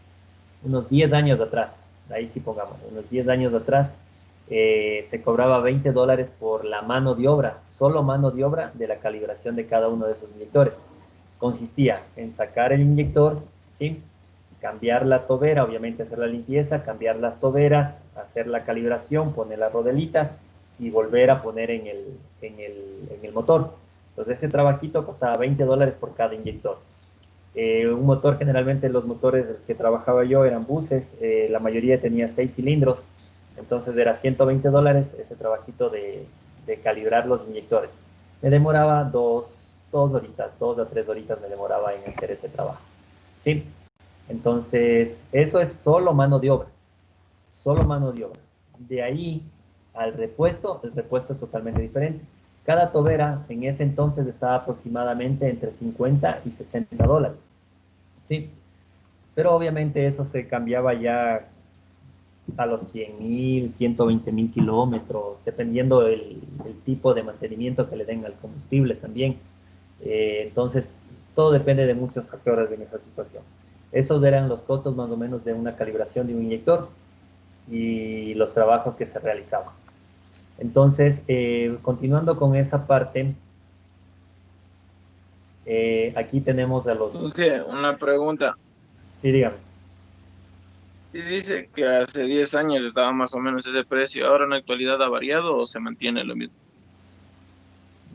unos 10 años atrás, ahí sí pongamos, unos 10 años atrás, se cobraba $20 por la mano de obra, solo mano de obra de la calibración de cada uno de esos inyectores. Consistía en sacar el inyector, ¿sí? Cambiar la tobera, obviamente hacer la limpieza, cambiar las toberas, hacer la calibración, poner las rodelitas y volver a poner en el motor. Entonces ese trabajito costaba $20 por cada inyector. Un motor, generalmente los motores que trabajaba yo eran buses, la mayoría tenía 6 cilindros, entonces era $120 ese trabajito de calibrar los inyectores. Me demoraba 2 horitas, 2 a 3 horitas me demoraba en hacer ese trabajo. ¿Sí? Entonces, eso es solo mano de obra, solo mano de obra. De ahí al repuesto, el repuesto es totalmente diferente. Cada tobera en ese entonces estaba aproximadamente entre $50 y $60. ¿Sí? Pero obviamente eso se cambiaba ya a los 100,000, 120,000 kilómetros, dependiendo el tipo de mantenimiento que le den al combustible también. Entonces, todo depende de muchos factores en esa situación. Esos eran los costos más o menos de una calibración de un inyector y los trabajos que se realizaban. Entonces, continuando con esa parte, aquí tenemos a los... Entonces, una pregunta. Sí, dígame. Y dice que hace 10 años estaba más o menos ese precio. ¿Ahora en la actualidad ha variado o se mantiene lo mismo?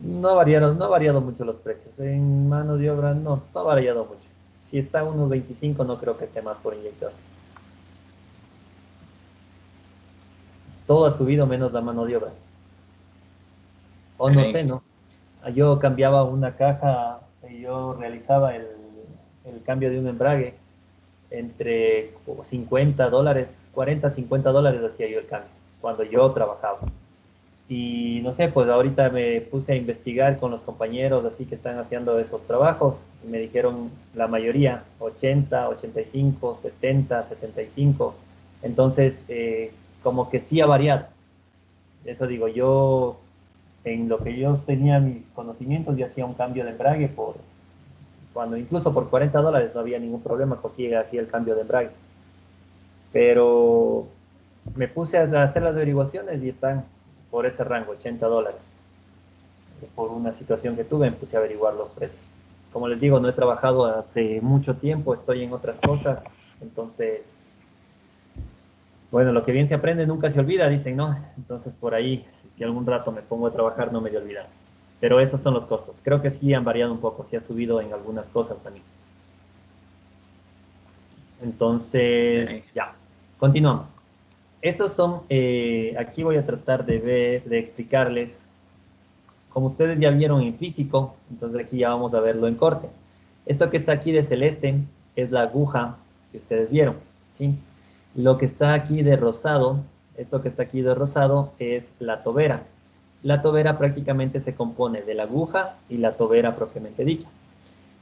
No ha variado mucho los precios. En mano de obra no ha variado mucho. Si está a unos 25, no creo que esté más por inyector. Todo ha subido menos la mano de obra. O no sé, ¿no? Yo cambiaba una caja, yo realizaba el cambio de un embrague entre $50, 40, $50 hacía yo el cambio, cuando yo trabajaba. Y no sé, pues ahorita me puse a investigar con los compañeros así que están haciendo esos trabajos. Y me dijeron la mayoría, 80, 85, 70, 75. Entonces, como que sí ha variado. Eso digo, yo, en lo que yo tenía mis conocimientos, yo hacía un cambio de embrague cuando incluso por $40 no había ningún problema, cogía así el cambio de embrague. Pero me puse a hacer las averiguaciones y están por ese rango, $80. Por una situación que tuve, me puse a averiguar los precios. Como les digo, no he trabajado hace mucho tiempo, estoy en otras cosas, entonces, bueno, lo que bien se aprende nunca se olvida, dicen, ¿no? Entonces, por ahí, si es que algún rato me pongo a trabajar, no me voy a olvidar. Pero esos son los costos. Creo que sí han variado un poco, sí ha subido en algunas cosas también. Entonces, ya, continuamos. Estos son, aquí voy a tratar de explicarles, como ustedes ya vieron en físico, entonces aquí ya vamos a verlo en corte. Esto que está aquí de celeste es la aguja que ustedes vieron, ¿sí? Lo que está aquí de rosado, esto que está aquí de rosado es la tobera. La tobera prácticamente se compone de la aguja y la tobera propiamente dicha.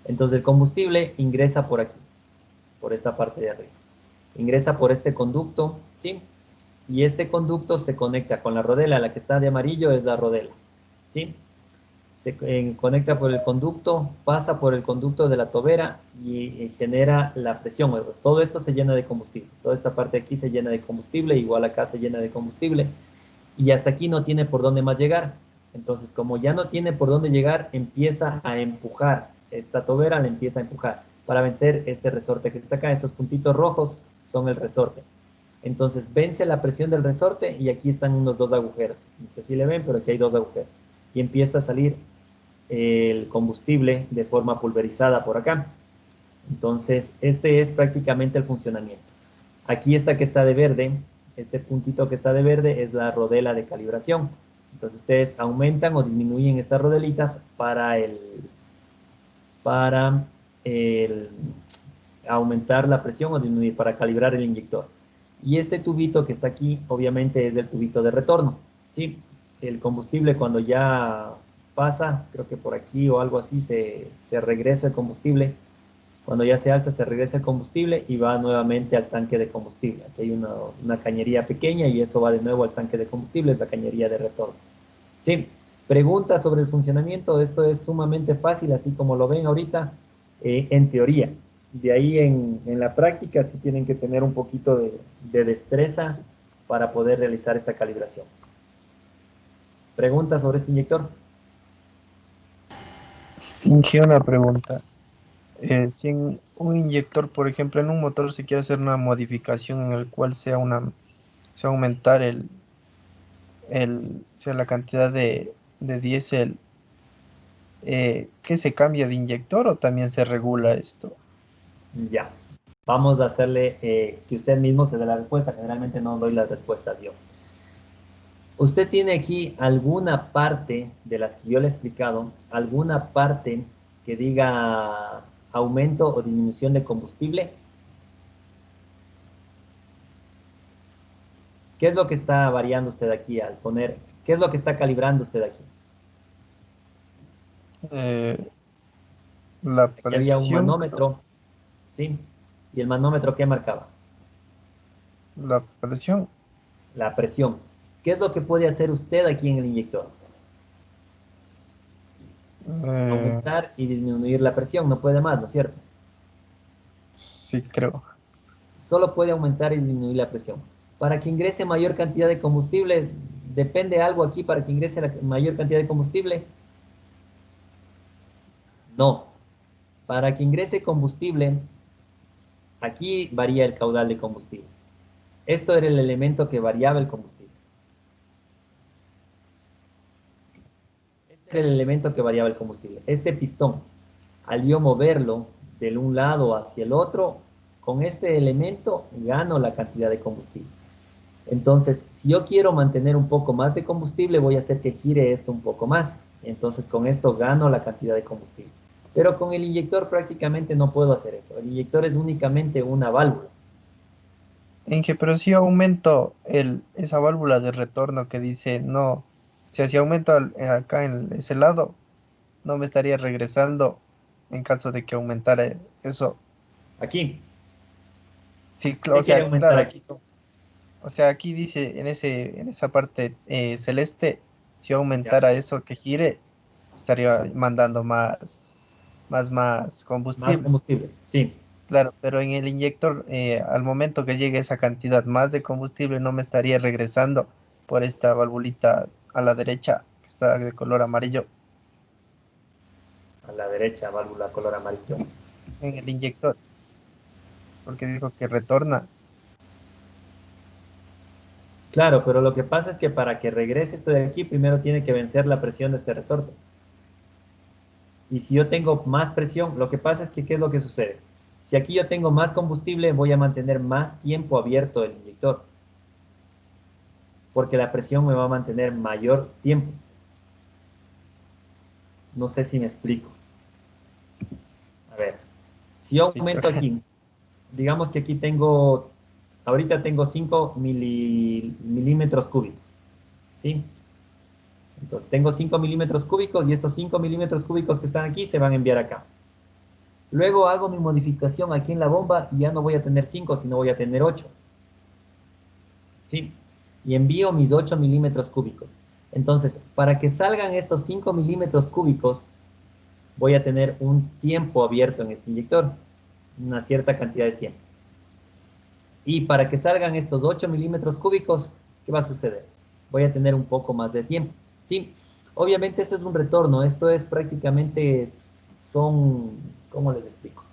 Entonces el combustible ingresa por aquí, por esta parte de arriba. Ingresa por este conducto, ¿sí? Y este conducto se conecta con la rodela, la que está de amarillo es la rodela, ¿sí? Se conecta por el conducto, pasa por el conducto de la tobera y genera la presión. Todo esto se llena de combustible. Toda esta parte de aquí se llena de combustible, igual acá se llena de combustible. Y hasta aquí no tiene por dónde más llegar. Entonces, como ya no tiene por dónde llegar, empieza a empujar. Esta tobera la empieza a empujar para vencer este resorte que está acá. Estos puntitos rojos son el resorte. Entonces, vence la presión del resorte y aquí están unos dos agujeros. No sé si le ven, pero aquí hay dos agujeros. Y empieza a salir el combustible de forma pulverizada por acá. Entonces, este es prácticamente el funcionamiento. Aquí esta que está de verde, este puntito que está de verde es la rodela de calibración. Entonces, ustedes aumentan o disminuyen estas rodelitas para aumentar la presión o disminuir, para calibrar el inyector. Y este tubito que está aquí, obviamente, es el tubito de retorno, ¿sí? El combustible cuando ya pasa, creo que por aquí o algo así, se regresa el combustible. Cuando ya se alza, se regresa el combustible y va nuevamente al tanque de combustible. Aquí hay una cañería pequeña y eso va de nuevo al tanque de combustible, es la cañería de retorno. Sí, preguntas sobre el funcionamiento. Esto es sumamente fácil, así como lo ven ahorita, en teoría. De ahí en la práctica sí tienen que tener un poquito de destreza para poder realizar esta calibración. ¿Preguntas sobre este inyector? Inge, una pregunta. Si en un inyector, por ejemplo, en un motor se quiere hacer una modificación en el cual sea aumentar sea la cantidad de diésel, ¿qué se cambia de inyector o también se regula esto? Ya. Vamos a hacerle que usted mismo se dé la respuesta. Generalmente no doy las respuestas yo. Usted tiene aquí alguna parte de las que yo le he explicado, alguna parte que diga aumento o disminución de combustible. ¿Qué es lo que está variando usted aquí al poner? ¿Qué es lo que está calibrando usted aquí? La Aquí había un presión, manómetro, ¿sí? ¿Y el manómetro qué marcaba? la presión. La presión. ¿Qué es lo que puede hacer usted aquí en el inyector? Aumentar y disminuir la presión, no puede más, ¿no es cierto? Sí, creo. Solo puede aumentar y disminuir la presión. Para que ingrese mayor cantidad de combustible, ¿depende algo aquí para que ingrese la mayor cantidad de combustible? No. Para que ingrese combustible, aquí varía el caudal de combustible. Esto era el elemento que variaba el combustible. Este era el elemento que variaba el combustible. Este pistón, al yo moverlo de un lado hacia el otro, con este elemento gano la cantidad de combustible. Entonces, si yo quiero mantener un poco más de combustible, voy a hacer que gire esto un poco más. Entonces, con esto gano la cantidad de combustible. Pero con el inyector prácticamente no puedo hacer eso. El inyector es únicamente una válvula. Inge, pero si aumento esa válvula de retorno que dice no, o sea, si aumento acá en ese lado, no me estaría regresando en caso de que aumentara eso. Aquí. Sí, o Usted quiere sea, aumentar claro, aquí. aquí no. O sea, aquí dice en esa parte celeste, si yo aumentara eso que gire, estaría mandando más Más combustible. combustible, sí. Claro, pero en el inyector, al momento que llegue esa cantidad más de combustible, no me estaría regresando por esta valvulita a la derecha, que está de color amarillo, A la derecha, válvula color amarillo. en el inyector, porque dijo que retorna. Claro, pero lo que pasa es que para que regrese esto de aquí, primero tiene que vencer la presión de este resorte. Y si yo tengo más presión, lo que pasa es que, ¿qué es lo que sucede? Si aquí yo tengo más combustible, voy a mantener más tiempo abierto el inyector. Porque la presión me va a mantener mayor tiempo. No sé si me explico. A ver, si yo Sí, aumento aquí, digamos que aquí tengo, ahorita tengo 5 milímetros cúbicos. ¿Sí? Entonces tengo 5 milímetros cúbicos y estos 5 milímetros cúbicos que están aquí se van a enviar acá. Luego hago mi modificación aquí en la bomba y ya no voy a tener 5, sino voy a tener 8. ¿Sí? Y envío mis 8 milímetros cúbicos. Entonces, para que salgan estos 5 milímetros cúbicos, voy a tener un tiempo abierto en este inyector, una cierta cantidad de tiempo. Y para que salgan estos 8 milímetros cúbicos, ¿qué va a suceder? Voy a tener un poco más de tiempo. ¿Sí? Obviamente esto es un retorno, esto es prácticamente, son, ¿cómo les explico?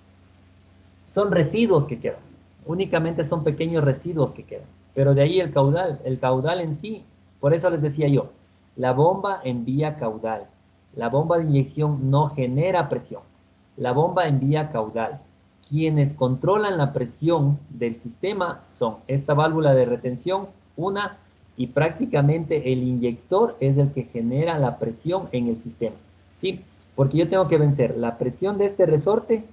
Son residuos que quedan, únicamente son pequeños residuos que quedan, pero de ahí el caudal en sí, por eso les decía yo, la bomba envía caudal, la bomba de inyección no genera presión, la bomba envía caudal. Quienes controlan la presión del sistema son esta válvula de retención, una, y prácticamente el inyector es el que genera la presión en el sistema, ¿sí? Porque yo tengo que vencer la presión de este resorte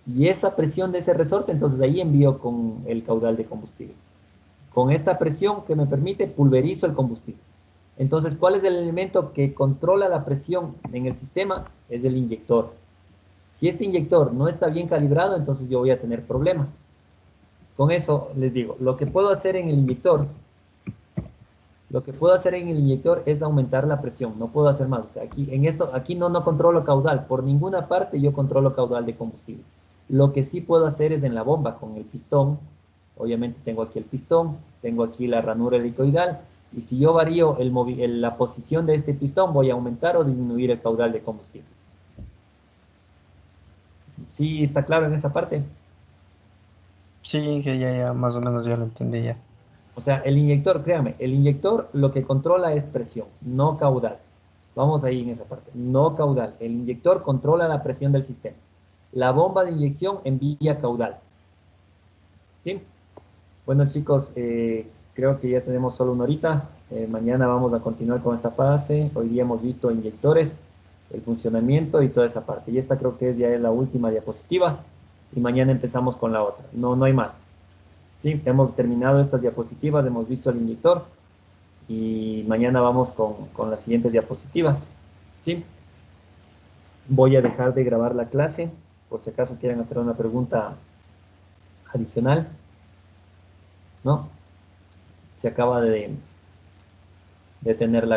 y esa presión de ese resorte, entonces ahí envío con el caudal de combustible. Con esta presión que me permite, pulverizo el combustible. Entonces, ¿cuál es el elemento que controla la presión en el sistema? Es el inyector. Si este inyector no está bien calibrado, entonces yo voy a tener problemas. Con eso les digo, lo que puedo hacer en el inyector, es aumentar la presión, no puedo hacer más. O sea, aquí no controlo caudal, por ninguna parte yo controlo caudal de combustible. Lo que sí puedo hacer es en la bomba con el pistón. Obviamente tengo aquí el pistón, tengo aquí la ranura helicoidal, y si yo varío la posición de este pistón, voy a aumentar o disminuir el caudal de combustible. ¿Sí está claro en esa parte? Sí, que ya más o menos ya lo entendí ya. O sea, el inyector, créame, el inyector lo que controla es presión, no caudal. Vamos ahí en esa parte, no caudal. El inyector controla la presión del sistema. La bomba de inyección envía caudal. ¿Sí? Bueno, chicos, creo que ya tenemos solo una horita. Mañana vamos a continuar con esta fase. Hoy día hemos visto inyectores, el funcionamiento y toda esa parte. Y esta creo que ya es la última diapositiva. Y mañana empezamos con la otra. No hay más. ¿Sí? Hemos terminado estas diapositivas, hemos visto el inyector. Y mañana vamos con las siguientes diapositivas. ¿Sí? Voy a dejar de grabar la clase, por si acaso quieren hacer una pregunta adicional. ¿No? Se acaba de tener la